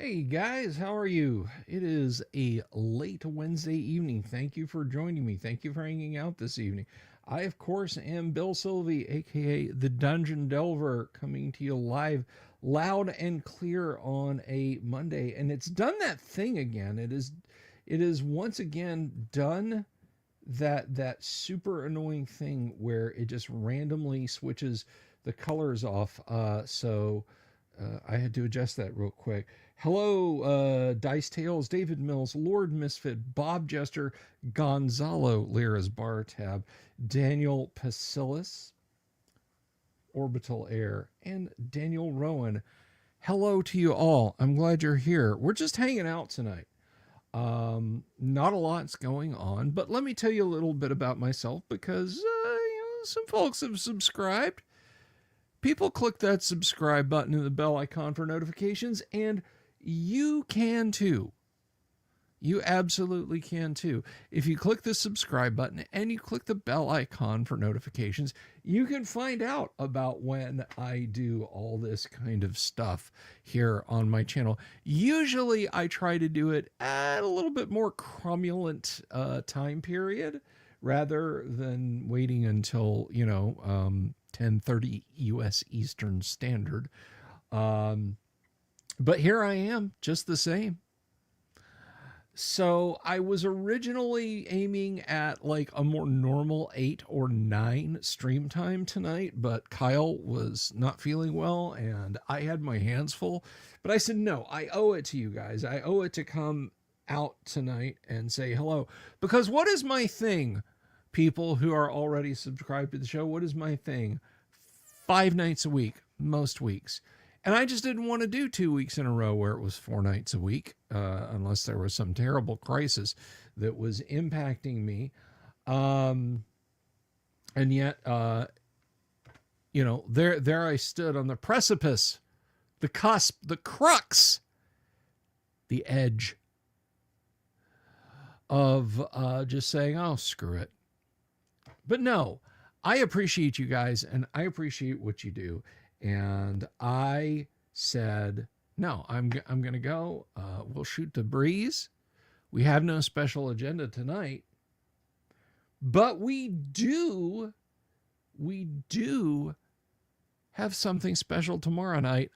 Hey guys, how are you? It is a late Wednesday evening. Thank you for joining me. Thank you for hanging out this evening. I, of course, am Bill Sylvie, aka the Dungeon Delver, coming to you live, loud and clear on a Monday. And it's done that thing again. It is once again done that super annoying thing where it just randomly switches the colors off. I had to adjust that real quick. Hello, Dice Tales, David Mills, Lord Misfit, Bob Jester, Gonzalo Lyra's Bar Tab, Daniel Pasilis, Orbital Air, and Daniel Rowan. Hello to you all. I'm glad you're here. We're just hanging out tonight. Not a lot's going on, but let me tell you a little bit about myself because some folks have subscribed. People click that subscribe button and the bell icon for notifications, and you can too. You absolutely can too. If you click the subscribe button and you click the bell icon for notifications, you can find out about when I do all this kind of stuff here on my channel. Usually I try to do it at a little bit more cromulent time period rather than waiting until, 10:30 US Eastern Standard. But here I am, just the same. So I was originally aiming at like a more normal 8 or 9 stream time tonight, but Kyle was not feeling well and I had my hands full. But I said, no, I owe it to you guys. I owe it to come out tonight and say hello. Because what is my thing, people who are already subscribed to the show? What is my thing? 5 nights a week, most weeks. And I just didn't want to do 2 weeks in a row where it was 4 nights a week, unless there was some terrible crisis that was impacting me. And yet, there I stood on the precipice, the cusp, the crux, the edge of just saying, oh, screw it. But no, I appreciate you guys and I appreciate what you do. And I said, no, I'm going to go. We'll shoot the breeze. We have no special agenda tonight, but we do have something special tomorrow night.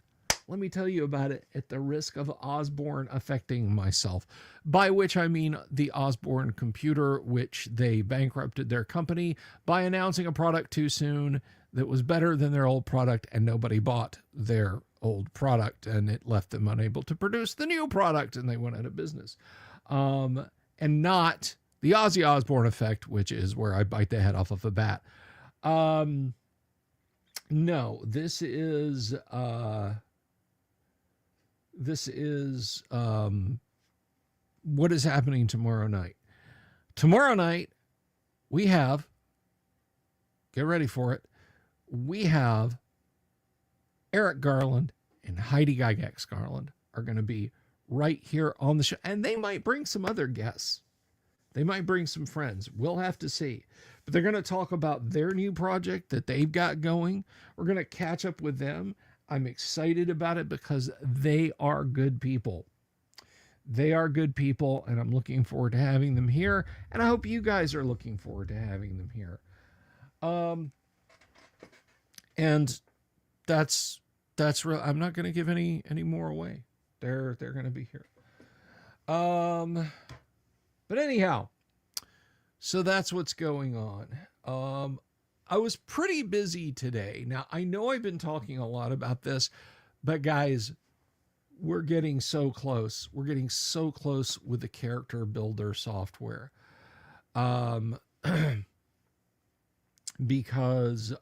Let me tell you about it at the risk of Osborne affecting myself, by which I mean the Osborne Computer, which they bankrupted their company by announcing a product too soon that was better than their old product, and nobody bought their old product, and it left them unable to produce the new product, and they went out of business. And not the Ozzy Osbourne effect, which is where I bite the head off of a bat. No, this is what is happening tomorrow night. Tomorrow night, we have, get ready for it, we have Eric Garland and Heidi Gygax Garland are going to be right here on the show. And they might bring some other guests. They might bring some friends. We'll have to see. But they're going to talk about their new project that they've got going. We're going to catch up with them. I'm excited about it because they are good people. They are good people, and I'm looking forward to having them here. And I hope you guys are looking forward to having them here. And that's real. I'm not going to give any more away. They're going to be here. But anyhow, so that's what's going on. I was pretty busy today. Now, I know I've been talking a lot about this, but guys, we're getting so close. We're getting so close with the character builder software. Because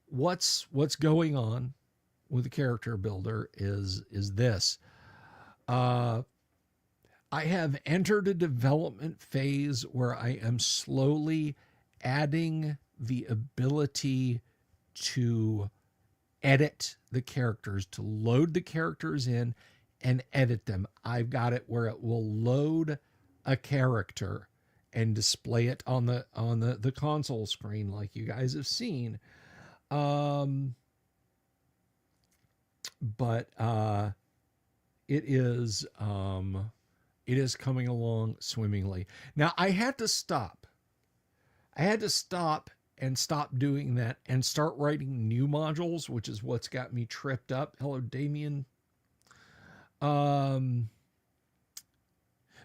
what's going on with the character builder is this. I have entered a development phase where I am slowly adding the ability to edit the characters, to load the characters in and edit them. I've got it where it will load a character and display it on the console screen like you guys have seen. But it is coming along swimmingly. Now I had to stop. I had to stop and stop doing that and start writing new modules, which is what's got me tripped up. Hello, Damien.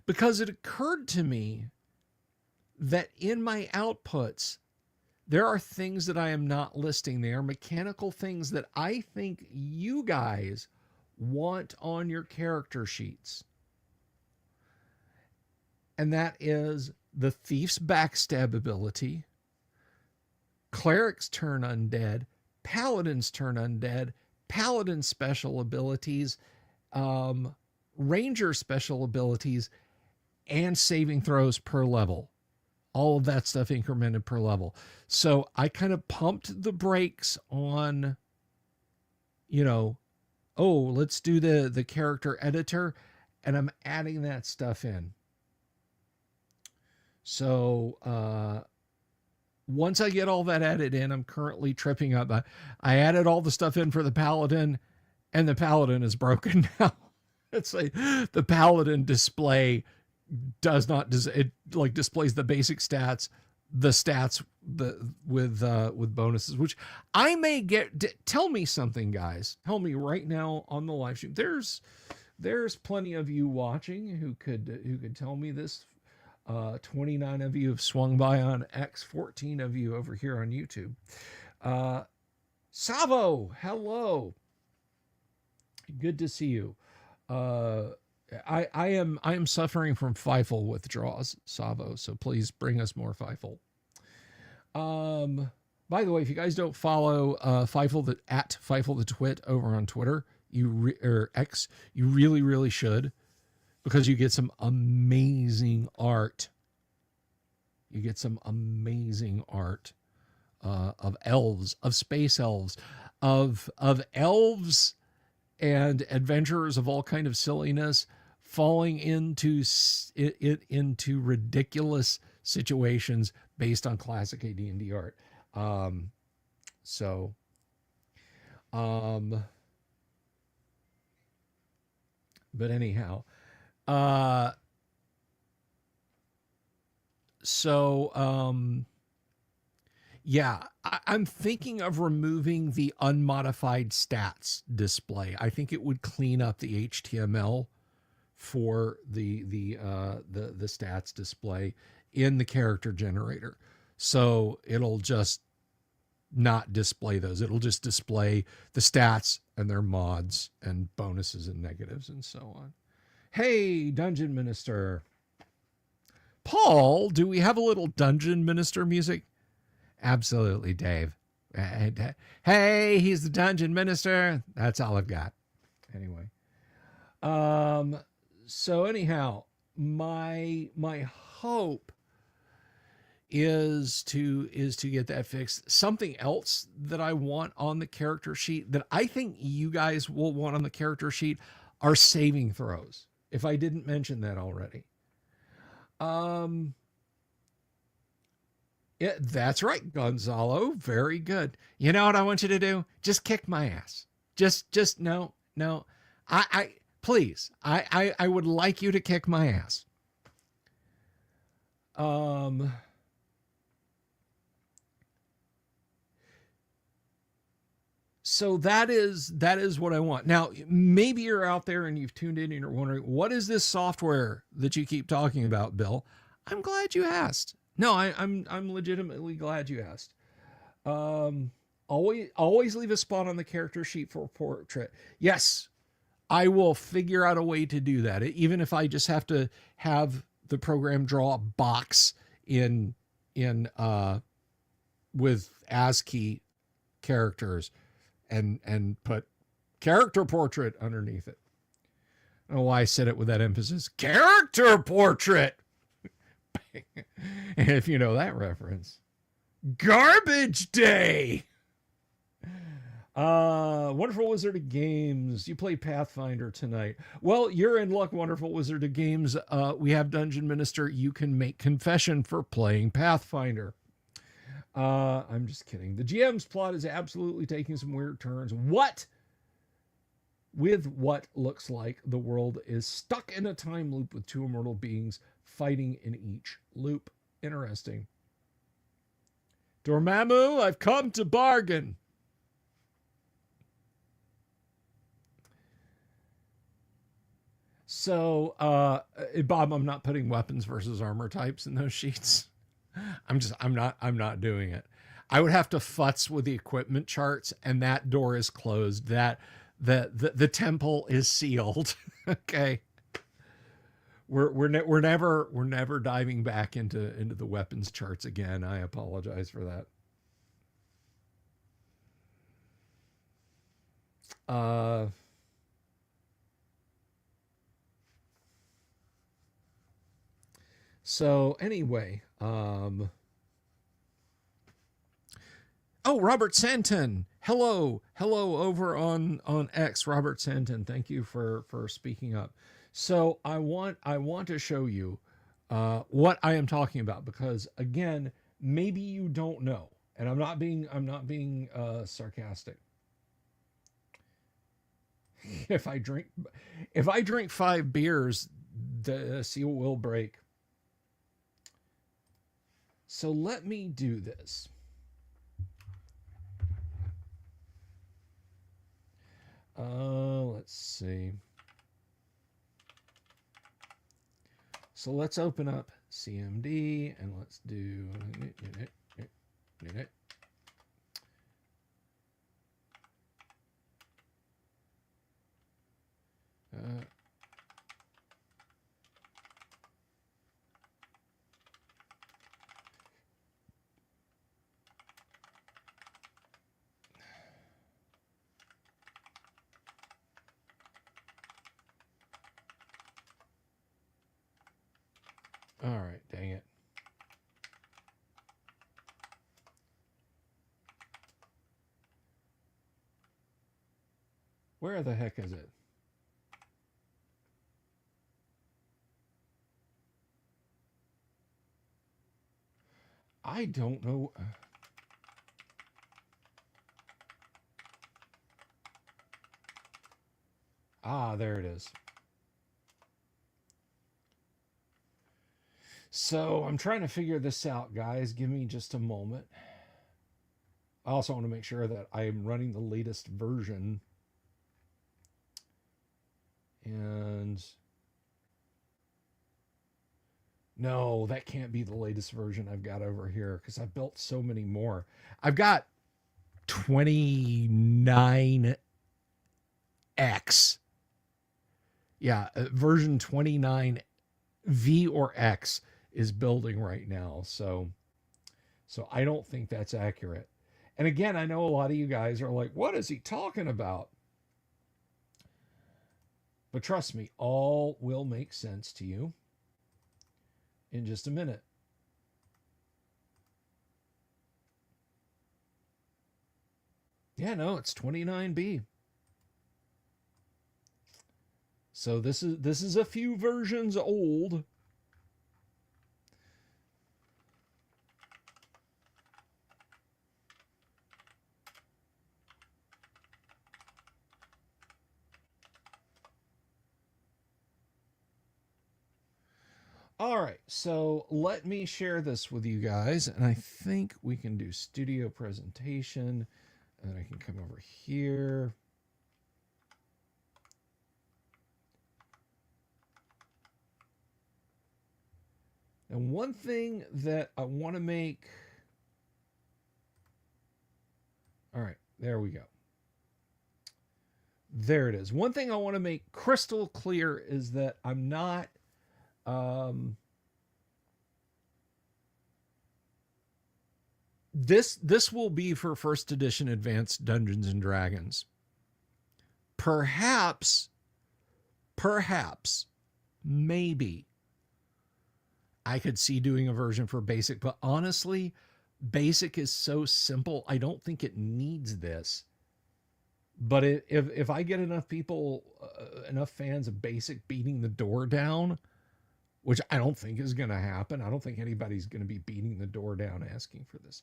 Because it occurred to me that in my outputs, there are things that I am not listing. They are mechanical things that I think you guys want on your character sheets. And that is the Thief's Backstab ability, Cleric's Turn Undead, Paladin's Turn Undead, Paladin special abilities, Ranger special abilities, and saving throws per level. All of that stuff incremented per level. So I kind of pumped the brakes on, let's do the character editor, and I'm adding that stuff in. So once I get all that added in, I'm currently tripping up. I added all the stuff in for the Paladin, and the Paladin is broken now. It's like the Paladin display does not, it like displays the basic stats, the stats with bonuses, which I may get. Tell me something, guys. Tell me right now on the live stream. There's plenty of you watching who could tell me this. 29 of you have swung by on X, 14 of you over here on YouTube. Savo, hello. Good to see you. I am suffering from Feifel withdrawals, Savo, so please bring us more Feifel. By the way, if you guys don't follow Feifel at Feifel the Twit over on Twitter, or X, you really should, because you get some amazing art. You get some amazing art of elves, of space elves, of elves and adventurers of all kind of silliness falling into ridiculous situations based on classic AD&D art. But anyhow, yeah, I'm thinking of removing the unmodified stats display. I think it would clean up the HTML for the stats display in the character generator. So it'll just not display those. It'll just display the stats and their mods and bonuses and negatives and so on. Hey, Dungeon Minister. Paul, do we have a little Dungeon Minister music? Absolutely, Dave. Hey, he's the Dungeon Minister. That's all I've got. Anyway. So anyhow, my hope is to get that fixed. Something else that I want on the character sheet that I think you guys will want on the character sheet are saving throws. If I didn't mention that already. Yeah, that's right, Gonzalo. Very good. You know what I want you to do? Just kick my ass. Just no. I please. I would like you to kick my ass. So that is what I want. Now, maybe you're out there and you've tuned in and you're wondering, what is this software that you keep talking about, Bill? I'm glad you asked. No, I'm legitimately glad you asked. Always leave a spot on the character sheet for portrait. Yes, I will figure out a way to do that. Even if I just have to have the program draw a box in with ASCII characters and put character portrait underneath it. I don't know why I said it with that emphasis. Character portrait. And if you know that reference, Garbage Day. Wonderful Wizard of Games. You play Pathfinder tonight. Well, you're in luck, Wonderful Wizard of Games. We have Dungeon Minister. You can make confession for playing Pathfinder. I'm just kidding. The GM's plot is absolutely taking some weird turns. What with what looks like the world is stuck in a time loop with two immortal beings fighting in each loop. Interesting. Dormammu, I've come to bargain. So, Bob, I'm not putting weapons versus armor types in those sheets. I'm not doing it. I would have to futz with the equipment charts, and that door is closed. That the temple is sealed. Okay, we're never diving back into the weapons charts again. I apologize for that. Uh, so anyway, oh, Robert Santon. Hello over on X, Robert Santon. Thank you for speaking up. So I want to show you what I am talking about, because again, maybe you don't know, and I'm not being sarcastic. If I drink if I drink 5 beers, the seal will break. So let me do this. Let's see. So let's open up CMD and let's do all right, dang it. Where the heck is it? I don't know. Ah, there it is. So I'm trying to figure this out, guys. Give me just a moment. I also want to make sure that I am running the latest version. And no, that can't be the latest version I've got over here, because I've built so many more. I've got 29X. Yeah, version 29V or X is building right now. So I don't think that's accurate. And again, I know a lot of you guys are like, what is he talking about? But trust me, all will make sense to you in just a minute. Yeah, no, it's 29B. So this is a few versions old. All right, so let me share this with you guys, and I think we can do studio presentation, and I can come over here. And one thing that I want to make, all right, there we go. There it is. One thing I want to make crystal clear is that I'm not this will be for first edition advanced Dungeons and Dragons. Perhaps maybe I could see doing a version for basic, but honestly, basic is so simple. I don't think it needs this. But if I get enough people, enough fans of basic beating the door down, which I don't think is going to happen. I don't think anybody's going to be beating the door down asking for this.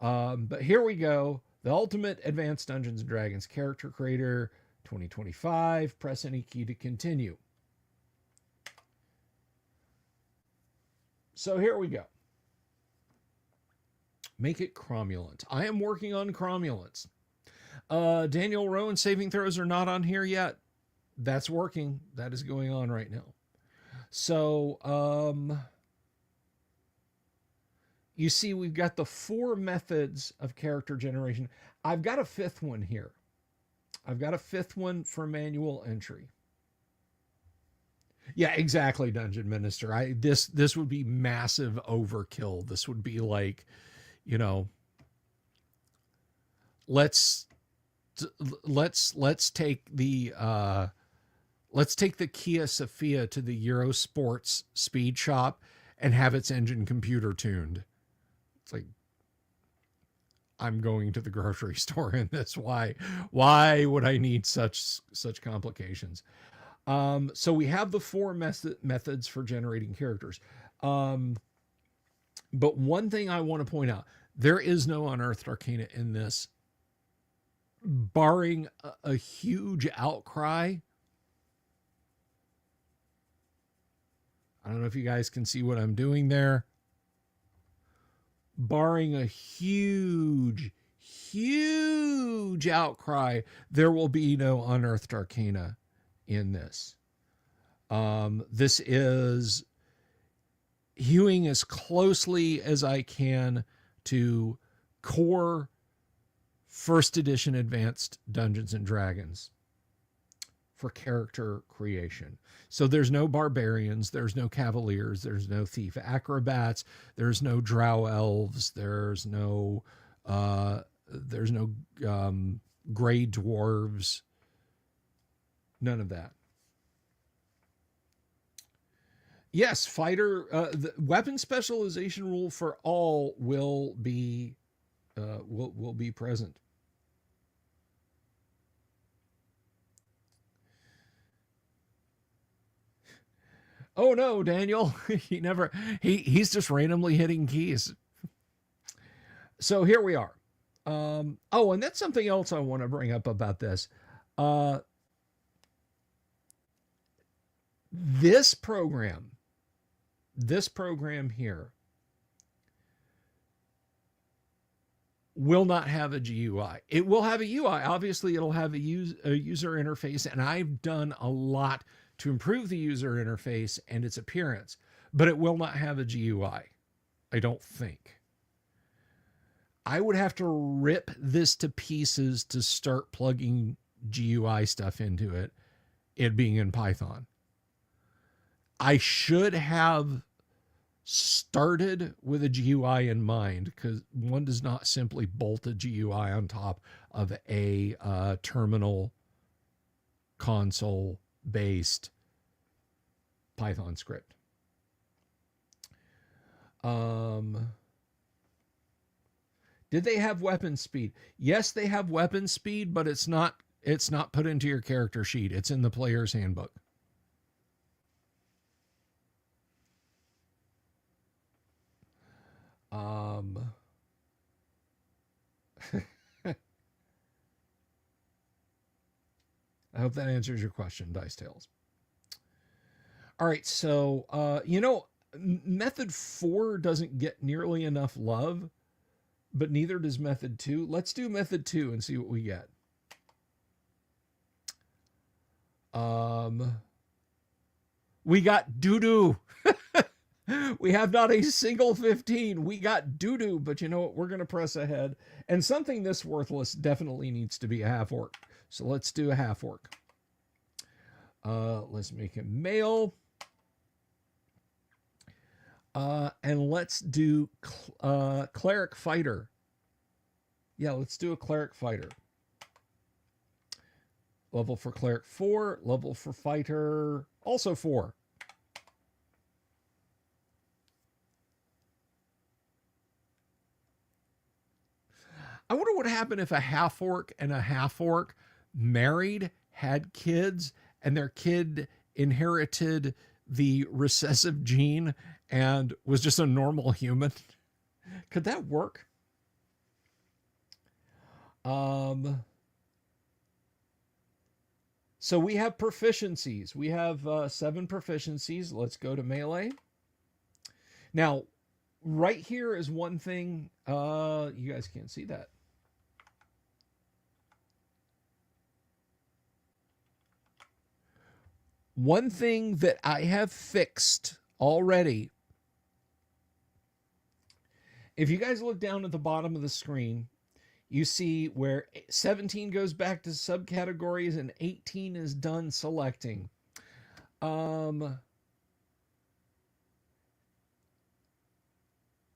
But here we go. The Ultimate Advanced Dungeons and Dragons Character Creator 2025. Press any key to continue. So here we go. Make it cromulent. I am working on cromulence. Daniel Rowan saving throws are not on here yet. That's working. That is going on right now. So, you see, we've got the 4 methods of character generation. I've got a 5th one here. I've got a 5th one for manual entry. Yeah, exactly, Dungeon Minister. This would be massive overkill. This would be like, you know, let's take the Kia Sophia to the Eurosports speed shop and have its engine computer tuned. It's like, I'm going to the grocery store in this. Why would I need such complications? So we have the 4 methods for generating characters. But one thing I want to point out, there is no Unearthed Arcana in this, barring a huge outcry. I don't know if you guys can see what I'm doing there. Barring a huge outcry, there will be no Unearthed Arcana in this. This is hewing as closely as I can to core 1st edition advanced Dungeons and Dragons for character creation. So there's no barbarians, there's no cavaliers, there's no thief acrobats, there's no drow elves, there's no gray dwarves, none of that. Yes, fighter, the weapon specialization rule for all will be present. Oh no, Daniel, he's just randomly hitting keys. So here we are. Oh, and that's something else I want to bring up about this. This program here will not have a GUI. It will have a UI. Obviously, it'll have a user interface, and I've done a lot to improve the user interface and its appearance, but it will not have a GUI. I don't think. I would have to rip this to pieces to start plugging GUI stuff into it being in Python. I should have started with a GUI in mind, because one does not simply bolt a GUI on top of a terminal console based Python script. Did they have weapon speed? Yes, they have weapon speed, but it's not put into your character sheet. It's in the player's handbook. I hope that answers your question, Dice Tales. All right, so method 4 doesn't get nearly enough love, but neither does method 2. Let's do method 2 and see what we get. We got doo-doo. We have not a single 15. We got doo-doo, but you know what? We're going to press ahead. And something this worthless definitely needs to be a half orc. So let's do a half orc. Let's make him male. And let's do cleric fighter. Yeah, let's do a cleric fighter. Level for cleric 4. Level for fighter also 4. I wonder what happened if a half orc and a half orc married, had kids, and their kid inherited the recessive gene and was just a normal human. Could that work? So we have proficiencies. We have 7 proficiencies. Let's go to melee. Now, right here is one thing. You guys can't see that. One thing that I have fixed already. If you guys look down at the bottom of the screen, you see where 17 goes back to subcategories and 18 is done selecting. I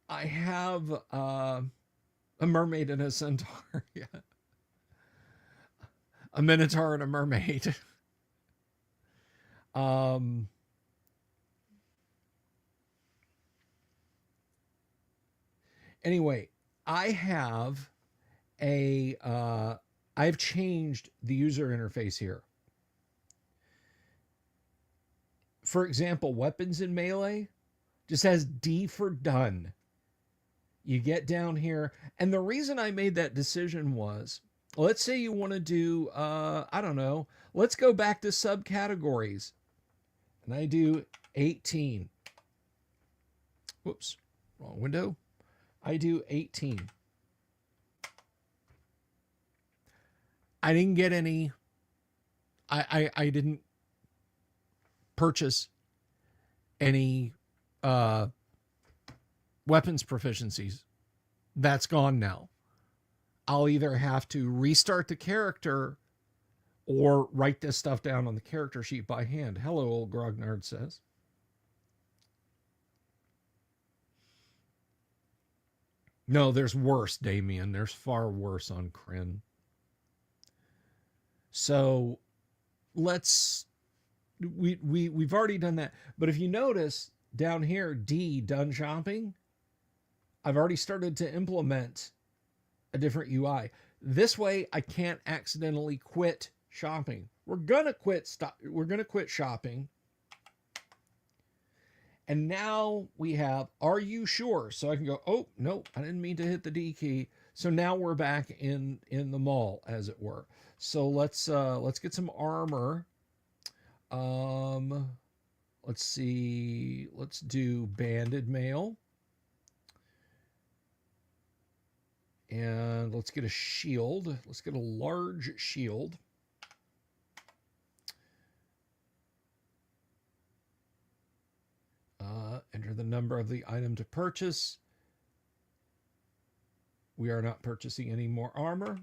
have a mermaid and a centaur. Yeah. A minotaur and a mermaid. Anyway, I have I've changed the user interface here. For example, weapons in melee just has D for done. You get down here, and the reason I made that decision was, let's say you want to do, I don't know, let's go back to subcategories, and I do 18. Whoops, wrong window. I do 18. I didn't get any, I didn't purchase any weapons proficiencies. That's gone now. I'll either have to restart the character or write this stuff down on the character sheet by hand. Hello, old Grognard says. No, there's worse, Damien. There's far worse on Kryn. So we've already done that. But if you notice down here, D, done shopping, I've already started to implement a different UI. This way I can't accidentally quit shopping. We're gonna quit shopping. And now we have, are you sure? So I can go, oh, no, I didn't mean to hit the D key. So now we're back in the mall, as it were. So let's get some armor. Let's see. Let's do banded mail. And let's get a shield. Let's get a large shield. Enter the number of the item to purchase. We are not purchasing any more armor.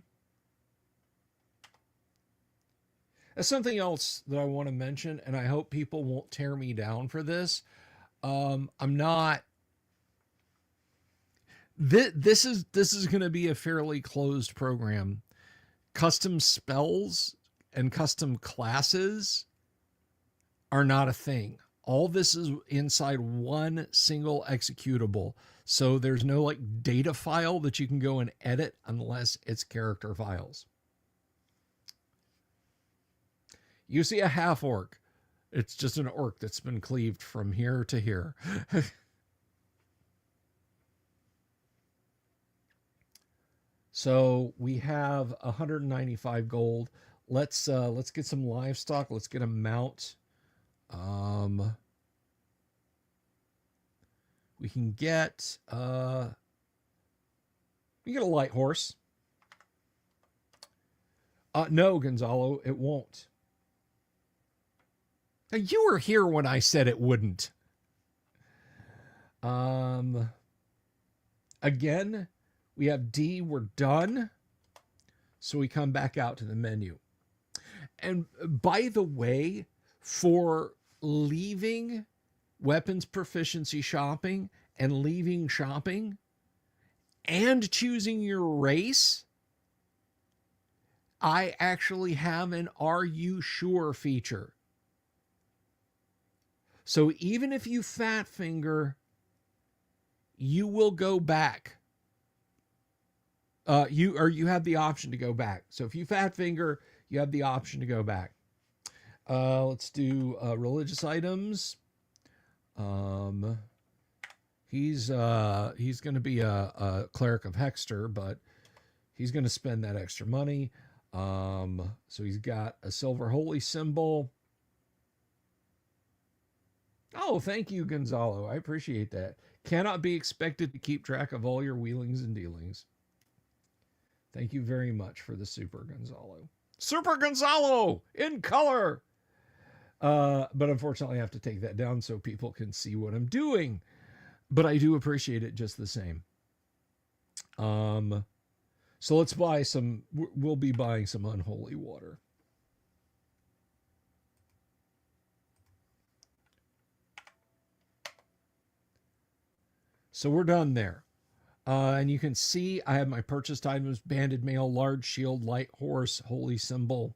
That's something else that I want to mention, and I hope people won't tear me down for this. I'm not. This is going to be a fairly closed program. Custom spells and custom classes are not a thing. All this is inside one single executable. So there's no like data file that you can go and edit unless it's character files. You see a half orc. It's just an orc that's been cleaved from here to here. So we have 195 gold. Let's get some livestock. Let's get a mount. We can get a light horse. No, Gonzalo, it won't. Now, you were here when I said it wouldn't. Again, we have D, we're done. So we come back out to the menu. And by the way, for leaving weapons proficiency shopping and leaving shopping and choosing your race, I actually have an "Are you sure" feature. So even if you fat finger, you will go back. You have the option to go back. So if you fat finger, you have the option to go back. Let's do religious items. He's going to be a cleric of Hexter, but he's going to spend that extra money. So he's got a silver holy symbol. Oh, thank you, Gonzalo. I appreciate that. Cannot be expected to keep track of all your wheelings and dealings. Thank you very much for the Super Gonzalo. Super Gonzalo in color. But unfortunately, I have to take that down so people can see what I'm doing. But I do appreciate it just the same. So let's buy some. We'll be buying some unholy water. So we're done there. And you can see I have my purchased items: banded mail, large shield, light horse, holy symbol.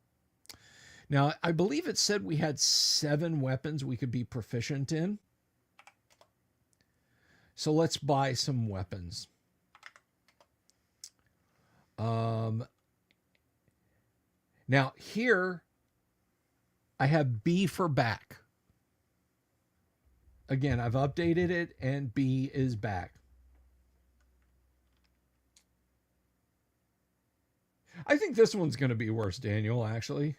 Now, I believe it said we had 7 weapons we could be proficient in. So let's buy some weapons. Now, here I have B for back. Again, I've updated it, and B is back. I think this one's going to be worse, Daniel, actually.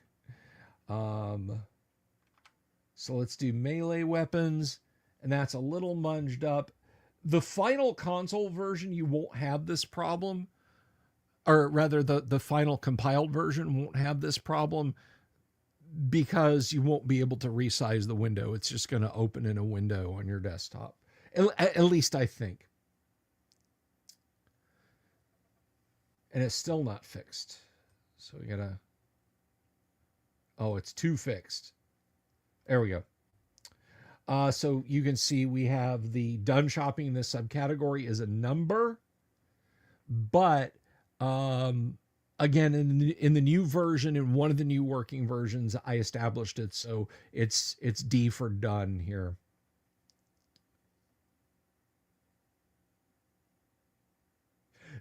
So let's do melee weapons, and that's a little munged up. The final console version, you won't have this problem, or rather the final compiled version won't have this problem because you won't be able to resize the window. It's just going to open in a window on your desktop. At least I think. And it's still not fixed. So we gotta, oh, it's 2 fixed. There we go. So you can see we have the done shopping in this subcategory is a number, but again, in the new version, in one of the new working versions, I established it, so it's D for done here.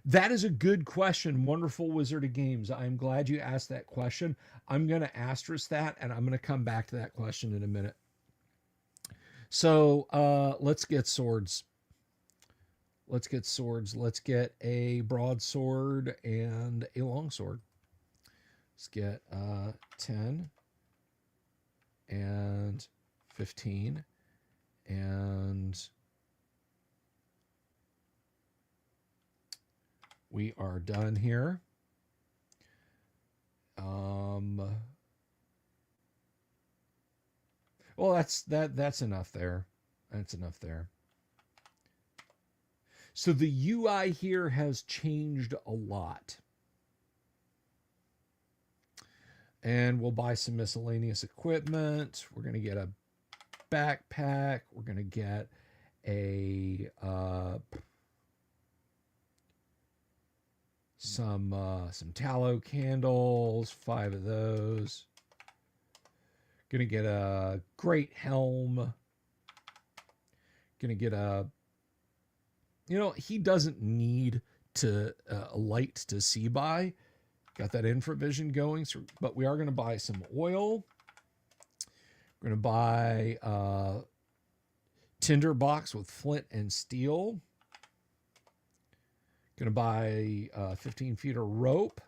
That is a good question, Wonderful Wizard of Games. I'm glad you asked that question. I'm going to asterisk that, and I'm going to come back to that question in a minute. So let's get swords. Let's get swords. Let's get a broadsword and a longsword. Let's get 10 and 15 and we are done here. Well, that's enough there. That's enough there. So the UI here has changed a lot. And we'll buy some miscellaneous equipment. We're going to get a backpack. We're going to get a some tallow candles, 5 of those. Gonna get a great helm. Gonna get a, he doesn't need to a light to see by. Got that infravision going, so, but we are gonna buy some oil. We're gonna buy a tinder box with flint and steel. Gonna buy 15 feet of rope.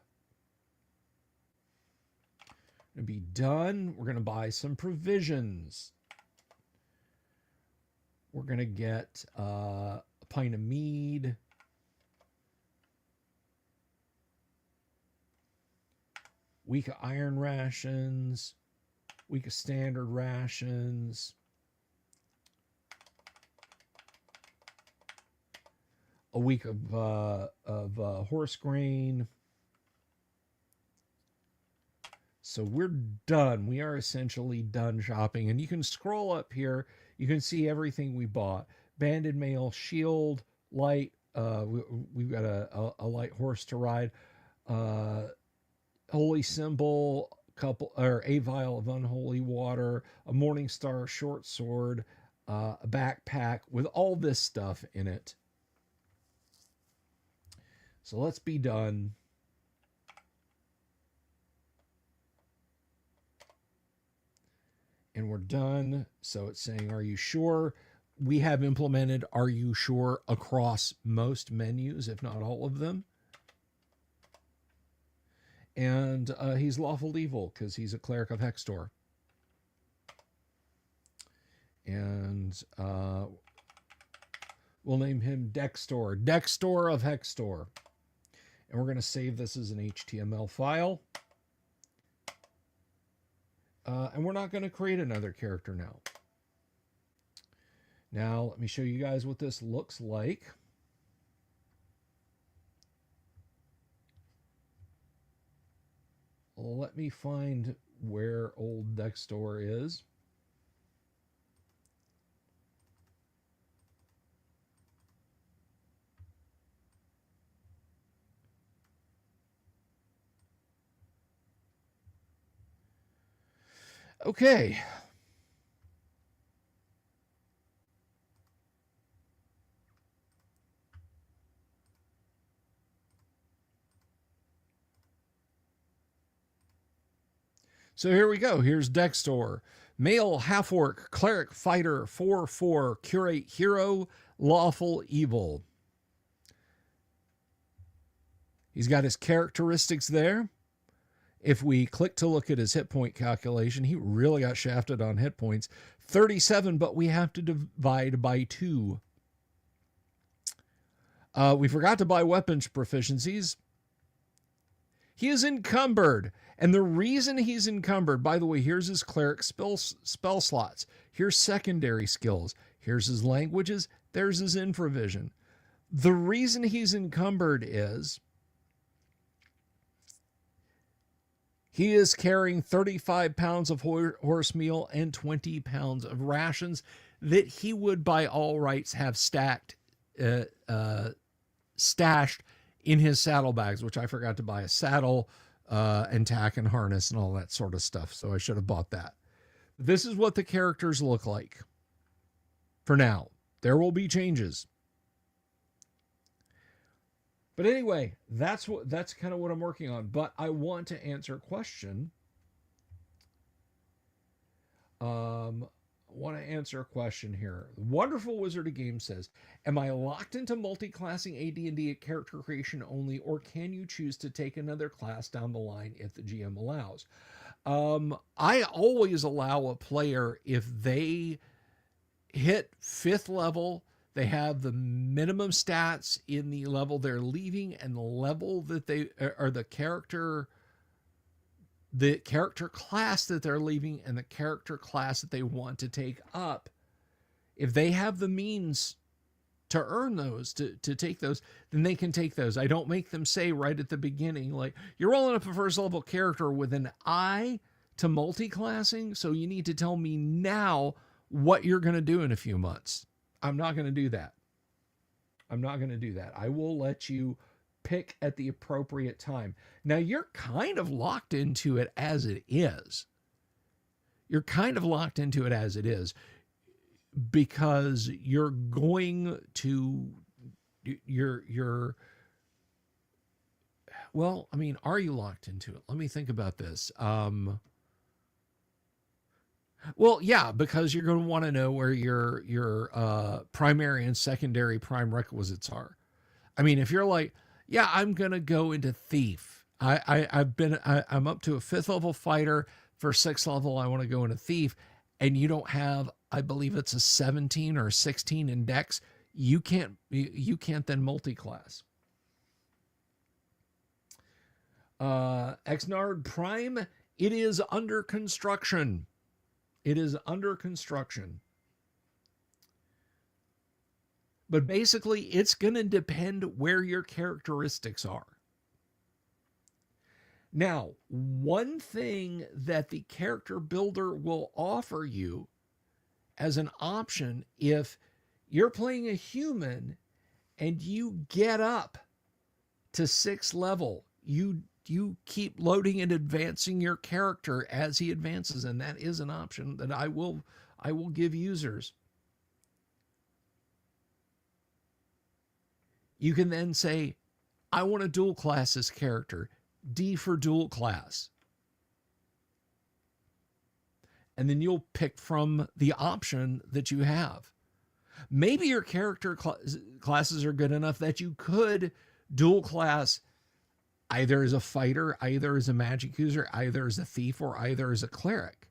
Gonna be done. We're gonna buy some provisions. We're gonna get a pint of mead. Week of iron rations. Week of standard rations. A week of horse grain. So we're done. We are essentially done shopping. And you can scroll up here. You can see everything we bought. Banded mail, shield, light. We've got a light horse to ride. Holy symbol, a vial of unholy water, a morning star short sword, a backpack with all this stuff in it. So let's be done. And we're done. So it's saying, are you sure? We have implemented are you sure across most menus, if not all of them. And he's lawful evil because he's a cleric of Hextor. And we'll name him Dextor. Dextor of Hextor. And we're going to save this as an HTML file. And we're not going to create another character now. Now, let me show you guys what this looks like. Let me find where old Dextor is. Okay. So here we go. Here's Dextor. Male, half-orc, cleric, fighter, 4/4, curate, hero, lawful, evil. He's got his characteristics there. If we click to look at his hit point calculation, he really got shafted on hit points. 37, but we have to divide by 2. We forgot to buy weapons proficiencies. He is encumbered. And the reason he's encumbered, by the way, here's his cleric spell slots. Here's secondary skills. Here's his languages. There's his infravision. The reason he's encumbered is he is carrying 35 pounds of horse meal and 20 pounds of rations that he would, by all rights, have stashed in his saddlebags, which I forgot to buy a saddle and tack and harness and all that sort of stuff. So I should have bought that. This is what the characters look like for now. There will be changes. But anyway, that's kind of what I'm working on. But I want to answer a question. Here. Wonderful Wizard of Games says, am I locked into multi-classing AD&D at character creation only, or can you choose to take another class down the line if the GM allows? I always allow a player, if they hit 5th level, they have the minimum stats in the level they're leaving and the level that they are, the character class that they're leaving and the character class that they want to take up. If they have the means to earn those, to take those, then they can take those. I don't make them say right at the beginning, like, you're rolling up a first level character with an eye to multi-classing, so you need to tell me now what you're going to do in a few months. I'm not going to do that. I will let you pick at the appropriate time. Now, you're kind of locked into it as it is. Because you're going to, well, I mean, are you locked into it? Let me think about this. Well, yeah, because you're going to want to know where your primary and secondary prime requisites are. I mean, if you're like, yeah, I'm going to go into thief. I'm up to a 5th level fighter. For 6th level, I want to go into thief. And you don't have, I believe it's a 17 or a 16 in dex. You can't then multi-class. Exnard Prime, it is under construction. But basically, it's going to depend where your characteristics are. Now, one thing that the character builder will offer you as an option, if you're playing a human and you get up to 6th level, you keep loading and advancing your character as he advances, and that is an option that I will give users. You can then say, I want to dual class this character. D for dual class. And then you'll pick from the option that you have. Maybe your character classes are good enough that you could dual class either as a fighter, either as a magic user, either as a thief, or either as a cleric.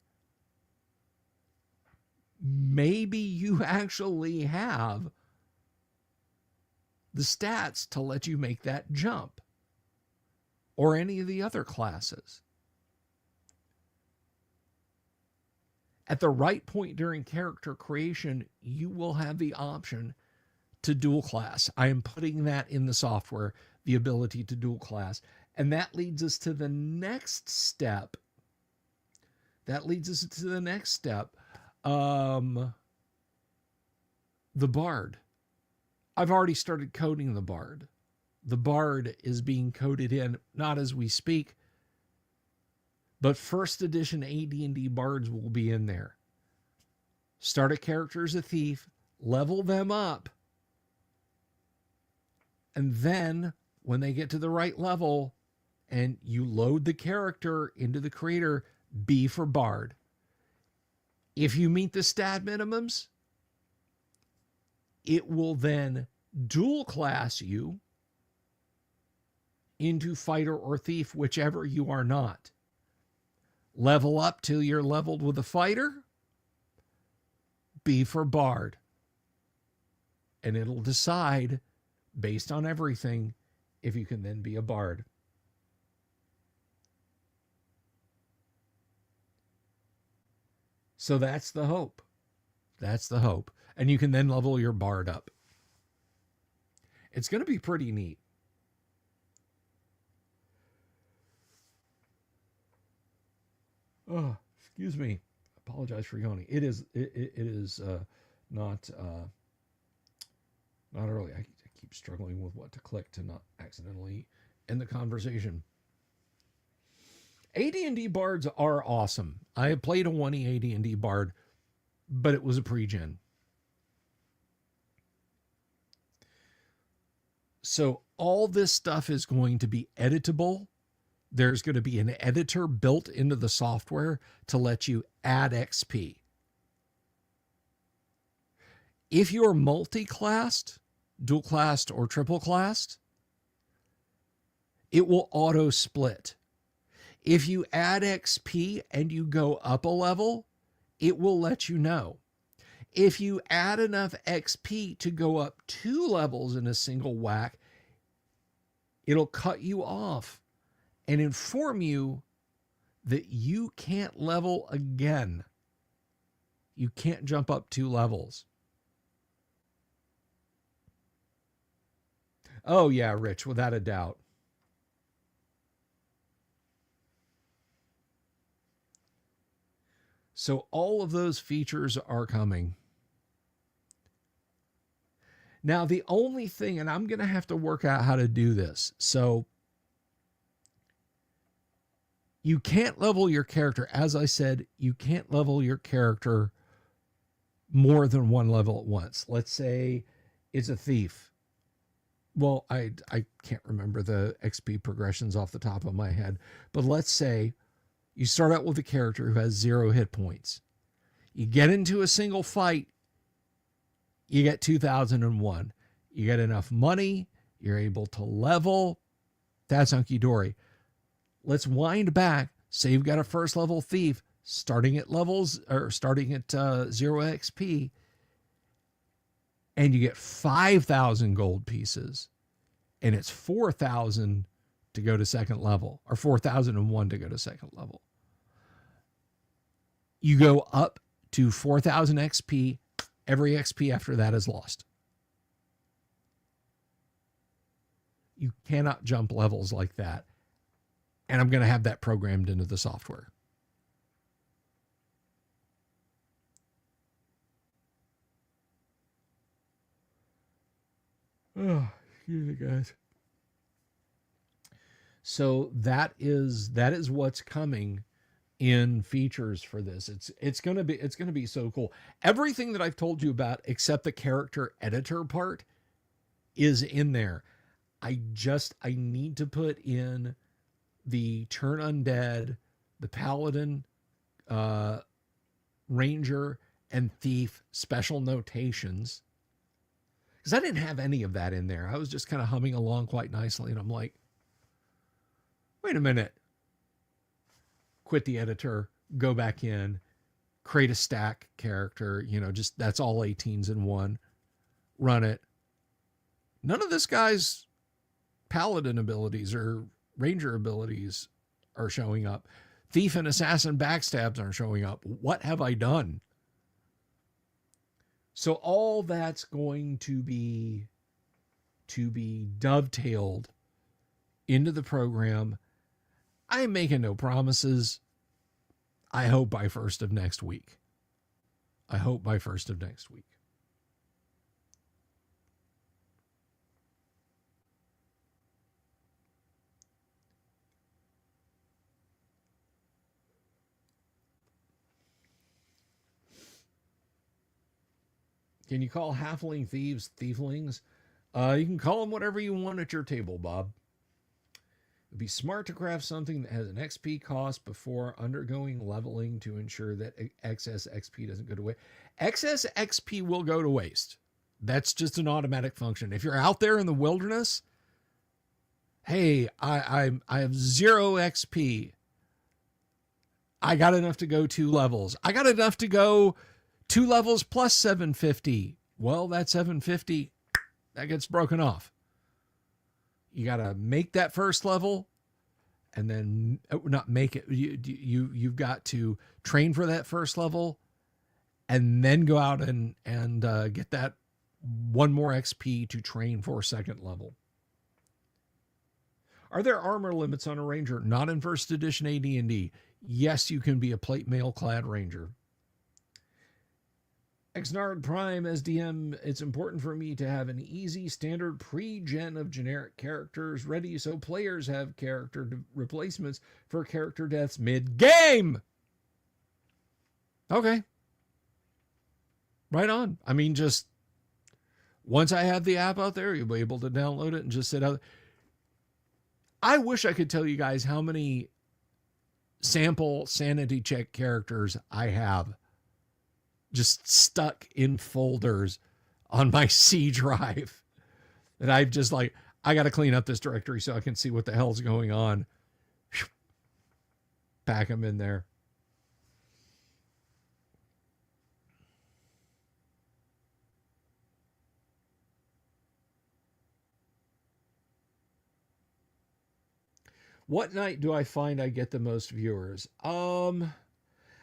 Maybe you actually have the stats to let you make that jump, or any of the other classes. At the right point during character creation, you will have the option to dual class. I am putting that in the software, the ability to dual class. And that leads us to the next step. The Bard. I've already started coding the Bard. The Bard is being coded in, not as we speak, but first edition AD&D Bards will be in there. Start a character as a thief, level them up, and then when they get to the right level and you load the character into the creator, B for Bard. If you meet the stat minimums, it will then dual class you into fighter or thief, whichever you are not. Level up till you're leveled with a fighter, B for Bard. And it'll decide, based on everything, if you can then be a Bard. So that's the hope. That's the hope. And you can then level your Bard up. It's going to be pretty neat. Oh, excuse me. Apologize for yawning. It is not early. I keep struggling with what to click to not accidentally end the conversation. AD&D Bards are awesome. I have played a 1E AD&D Bard, but it was a pre-gen. So all this stuff is going to be editable. There's going to be an editor built into the software to let you add XP. If you're multi-classed, dual-classed, or triple-classed, it will auto-split. If you add XP and you go up a level, it will let you know. If you add enough XP to go up 2 levels in a single whack, it'll cut you off and inform you that you can't level again. You can't jump up 2 levels. Oh yeah, Rich, without a doubt. So all of those features are coming. Now, the only thing, and I'm going to have to work out how to do this. So you can't level your character. As I said, you can't level your character more than 1 level at once. Let's say it's a thief. Well, I can't remember the XP progressions off the top of my head, but let's say you start out with a character who has 0 hit points. You get into a single fight, you get 2001. You get enough money, you're able to level. That's hunky dory. Let's wind back. Say you've got a first level thief starting at 0 XP, and you get 5,000 gold pieces, and it's 4,000 to go to second level, or 4,001 to go to second level. You go up to 4,000 XP. Every XP after that is lost. You cannot jump levels like that. And I'm going to have that programmed into the software. Oh, excuse me, guys. So that is what's coming in features for this. It's going to be so cool. Everything that I've told you about except the character editor part is in there. I need to put in the turn undead, the paladin, ranger, and thief special notations, because I didn't have any of that in there. I was just kind of humming along quite nicely, and I'm like, Wait a minute. Quit the editor, go back in, create a stack character, just that's all 18s in one, run it. None of this guy's paladin abilities or ranger abilities are showing up. Thief and assassin backstabs aren't showing up. What have I done? So all that's going to be dovetailed into the program. I am making no promises. I hope by first of next week. Can you call halfling thieves thieflings? You can call them whatever you want at your table, Bob. It'd be smart to craft something that has an XP cost before undergoing leveling to ensure that excess XP doesn't go to waste. Excess XP will go to waste. That's just an automatic function. If you're out there in the wilderness, hey, I have 0 XP. I got enough to go 2 levels. I got enough to go 2 levels plus 750. Well, that 750, that gets broken off. You got to make that first level and then not make it. You've got to train for that first level and then go out and get that 1 more XP to train for second level. Are there armor limits on a ranger? Not in first edition AD&D. Yes, you can be a plate mail clad ranger. Xnard Prime as DM, it's important for me to have an easy standard pre-gen of generic characters ready so players have character replacements for character deaths mid-game. Okay. Right on. I mean, just once I have the app out there, you'll be able to download it and just sit out. I wish I could tell you guys how many sample sanity check characters I have just stuck in folders on my C drive that I've just like, I got to clean up this directory so I can see what the hell's going on. Pack them in there. What night do I find I get the most viewers?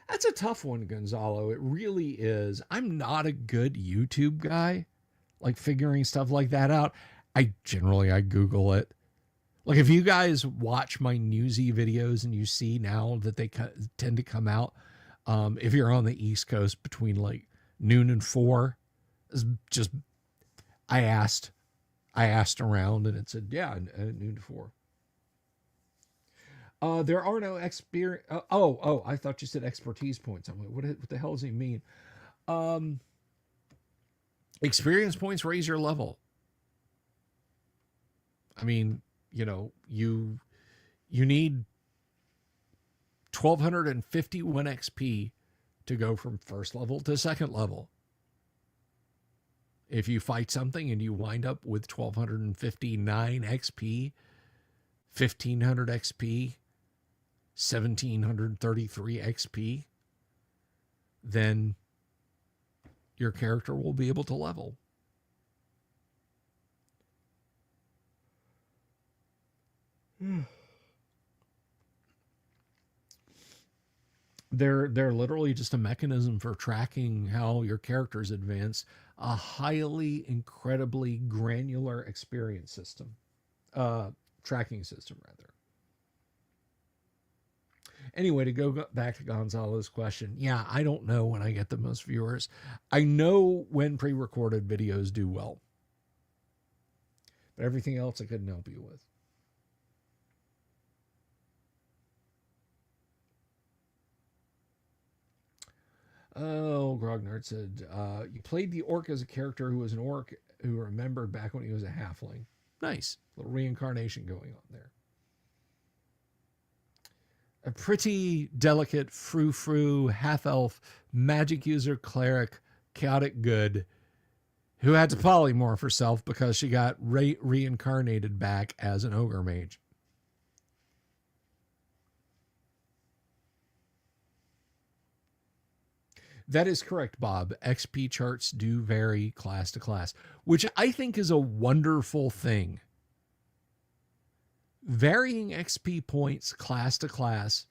That's a tough one, Gonzalo. It really is. I'm not a good YouTube guy, like figuring stuff like that out. I Google it. Like if you guys watch my newsy videos and you see now that they tend to come out, if you're on the East Coast between like noon and 4, it's just I asked around and it said, yeah, noon to 4. There are no experience. I thought you said expertise points. I'm like, what the hell does he mean? Experience points raise your level. I mean, you need 1,251 XP to go from first level to second level. If you fight something and you wind up with 1,259 XP, 1,500 XP, 1,733 XP, then your character will be able to level. They're literally just a mechanism for tracking how your characters advance, a highly, incredibly granular experience system, tracking system rather. Anyway, to go back to Gonzalo's question, yeah, I don't know when I get the most viewers. I know when pre-recorded videos do well, but everything else I couldn't help you with. Oh, Grognard said, you played the orc as a character who was an orc who remembered back when he was a halfling. Nice. A little reincarnation going on there. A pretty delicate frou-frou half-elf magic user cleric chaotic good who had to polymorph herself because she got reincarnated back as an ogre mage. That is correct, Bob. XP charts do vary class to class, which I think is a wonderful thing. Varying XP points class to class.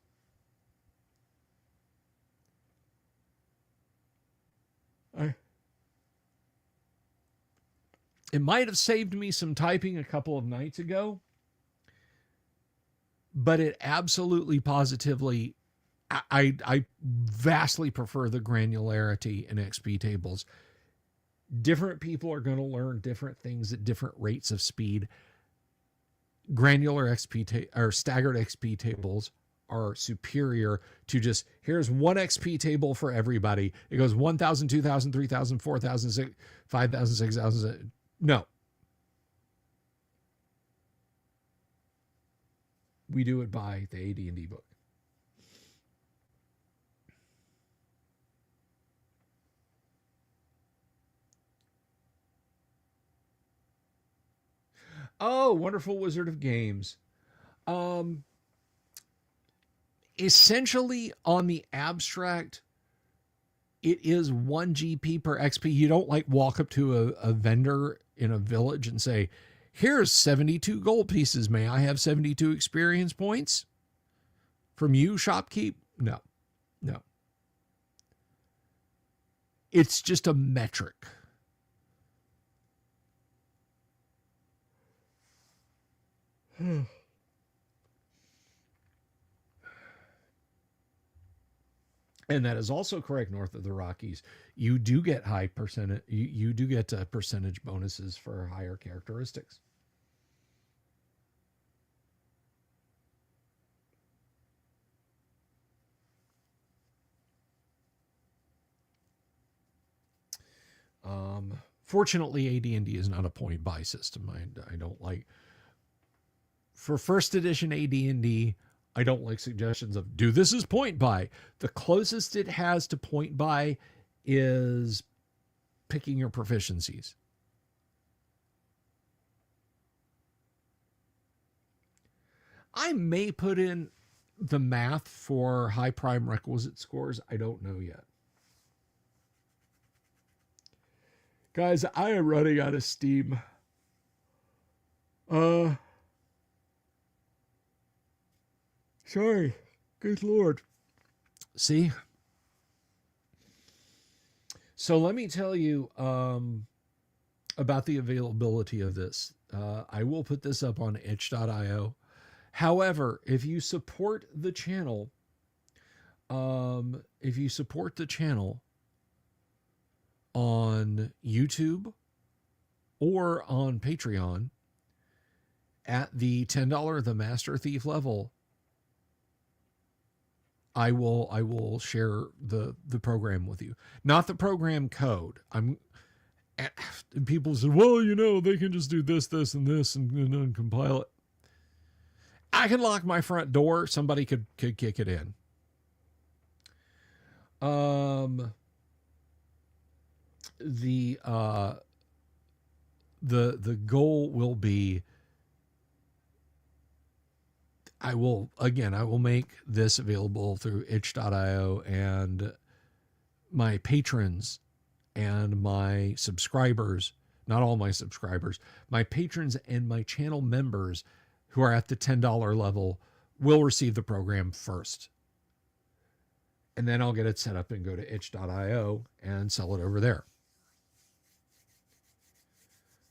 It might have saved me some typing a couple of nights ago, but it absolutely positively, I vastly prefer the granularity in XP tables. Different people are going to learn different things at different rates of speed. Granular XP or staggered XP tables are superior to just here's one XP table for everybody. It goes 1,000, 2,000, 3,000, 4,000, 5,000, 6,000. No. We do it by the AD&D book. Oh, Wonderful Wizard of Games. Um, Essentially, on the abstract, it is 1 GP per XP. You don't like walk up to a vendor in a village and say, here's 72 gold pieces. May I have 72 experience points from you, shopkeep? No, no. It's just a metric. And that is also correct north of the Rockies. You do get high percentage. You do get percentage bonuses for higher characteristics. Fortunately, AD&D is not a point buy system. I don't like for first edition AD&D. I don't like suggestions of do this as point buy. The closest it has to point buy is picking your proficiencies. I may put in the math for high prime requisite scores. I don't know yet. Guys, I am running out of steam. Sorry. Good Lord. See? So let me tell you about the availability of this. I will put this up on itch.io. However, if you support the channel, on YouTube or on Patreon at the $10 The Master Thief level, I will share the program with you. Not the program code. People say, well, they can just do this, and this and compile it. I can lock my front door. Somebody could kick it in. The goal will be I will make this available through itch.io, and my patrons and my subscribers, not all my subscribers, my patrons and my channel members who are at the $10 level will receive the program first. And then I'll get it set up and go to itch.io and sell it over there.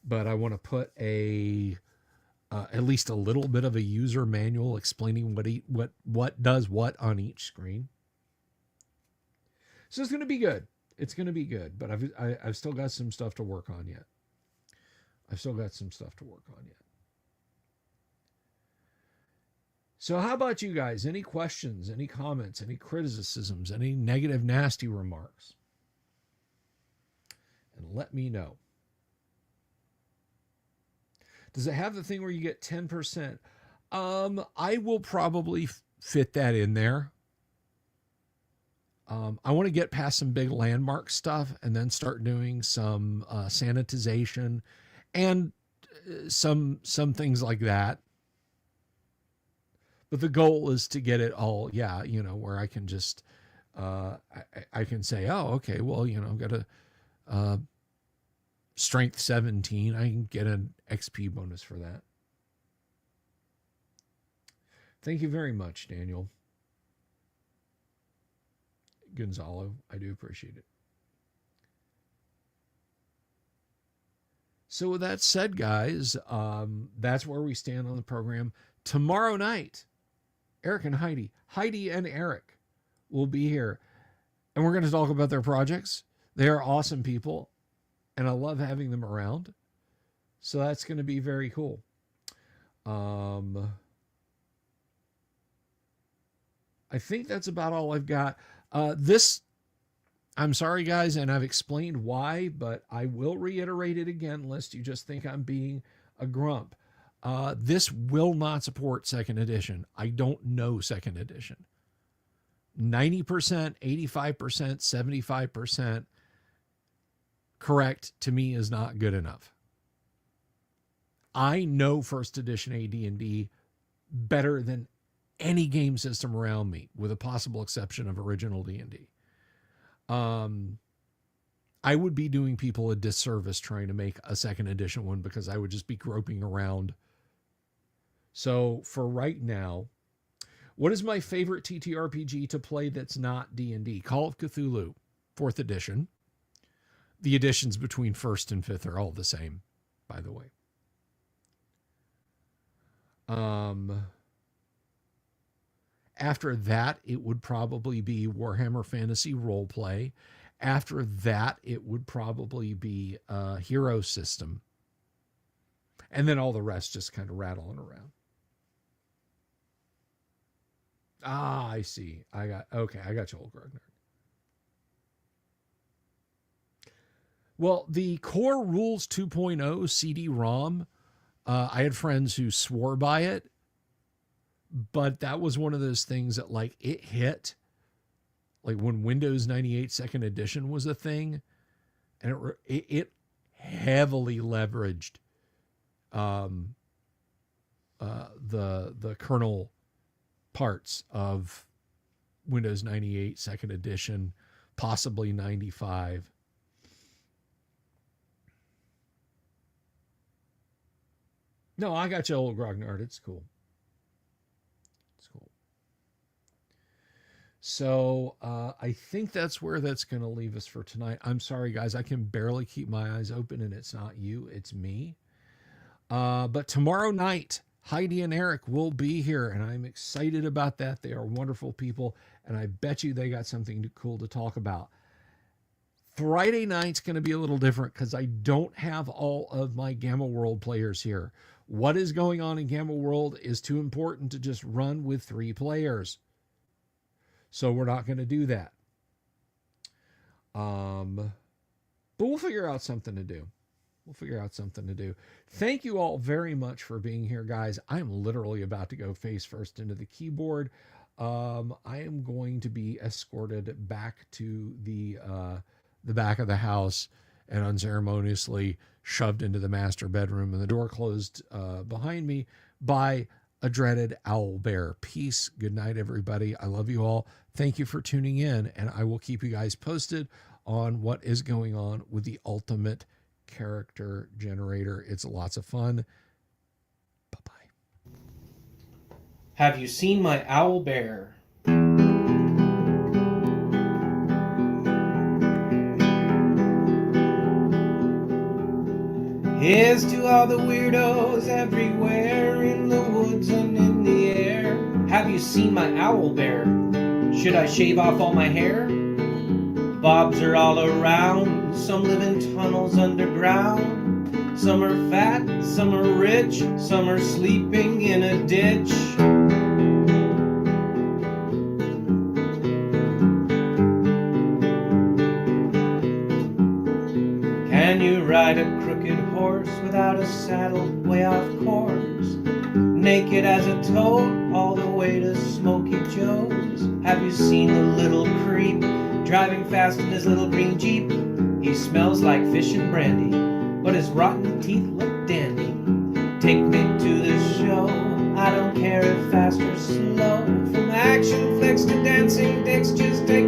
But I want to put at least a little bit of a user manual explaining what does what on each screen. So it's going to be good. It's going to be good, but I've still got some stuff to work on yet. So how about you guys? Any questions, any comments, any criticisms, any negative, nasty remarks? And let me know. Does it have the thing where you get 10%? I will probably fit that in there. I want to get past some big landmark stuff and then start doing some sanitization and some things like that. But the goal is to get it all, where I can just I can say, oh, okay, well, I've got a strength 17. I can get an XP bonus for that. Thank you very much, Daniel Gonzalo. I do appreciate it. So with that said, guys, that's where we stand on the program. Tomorrow night, Eric and Heidi and Eric will be here. And we're going to talk about their projects. They are awesome people. And I love having them around. So that's going to be very cool. I think that's about all I've got. I'm sorry, guys, and I've explained why, but I will reiterate it again, lest you just think I'm being a grump. This will not support second edition. I don't know second edition. 90%, 85%, 75% correct to me is not good enough. I know first edition AD&D better than any game system around me, with a possible exception of original D&D. I would be doing people a disservice trying to make a second edition one, because I would just be groping around. So for right now, what is my favorite TTRPG to play that's not D&D? Call of Cthulhu, 4th edition. The editions between 1st and 5th are all the same, by the way. After that, it would probably be Warhammer Fantasy Roleplay. After that, it would probably be Hero System. And then all the rest just kind of rattling around. Ah, I see. I got you, old Grognard. Well, the Core Rules 2.0 CD-ROM, I had friends who swore by it, but that was one of those things that, like, it hit, like when Windows 98 second edition was a thing, and it heavily leveraged the kernel parts of Windows 98 second edition, possibly 95. No, I got you, old Grognard. It's cool. It's cool. So I think that's where that's going to leave us for tonight. I'm sorry, guys. I can barely keep my eyes open, and it's not you. It's me. But tomorrow night, Heidi and Eric will be here, and I'm excited about that. They are wonderful people, and I bet you they got something cool to talk about. Friday night's going to be a little different because I don't have all of my Gamma World players here. What is going on in Gamma World is too important to just run with 3 players. So we're not going to do that. But we'll figure out something to do. Thank you all very much for being here, guys. I'm literally about to go face first into the keyboard. I am going to be escorted back to the back of the house and unceremoniously shoved into the master bedroom, and the door closed behind me by a dreaded owl bear. Peace. Good night, everybody. I love you all. Thank you for tuning in, and I will keep you guys posted on what is going on with the ultimate character generator. It's lots of fun. Bye-bye. Have you seen my owl bear? Here's to all the weirdos everywhere, in the woods and in the air. Have you seen my owl bear? Should I shave off all my hair? Bobs are all around, some live in tunnels underground. Some are fat, some are rich, some are sleeping in a ditch. Can you ride a crooked horse without a saddle, way off course? Naked as a toad, all the way to Smoky Joe's. Have you seen the little creep driving fast in his little green Jeep? He smells like fish and brandy, but his rotten teeth look dandy. Take me to the show, I don't care if fast or slow. From action flicks to dancing dicks, just take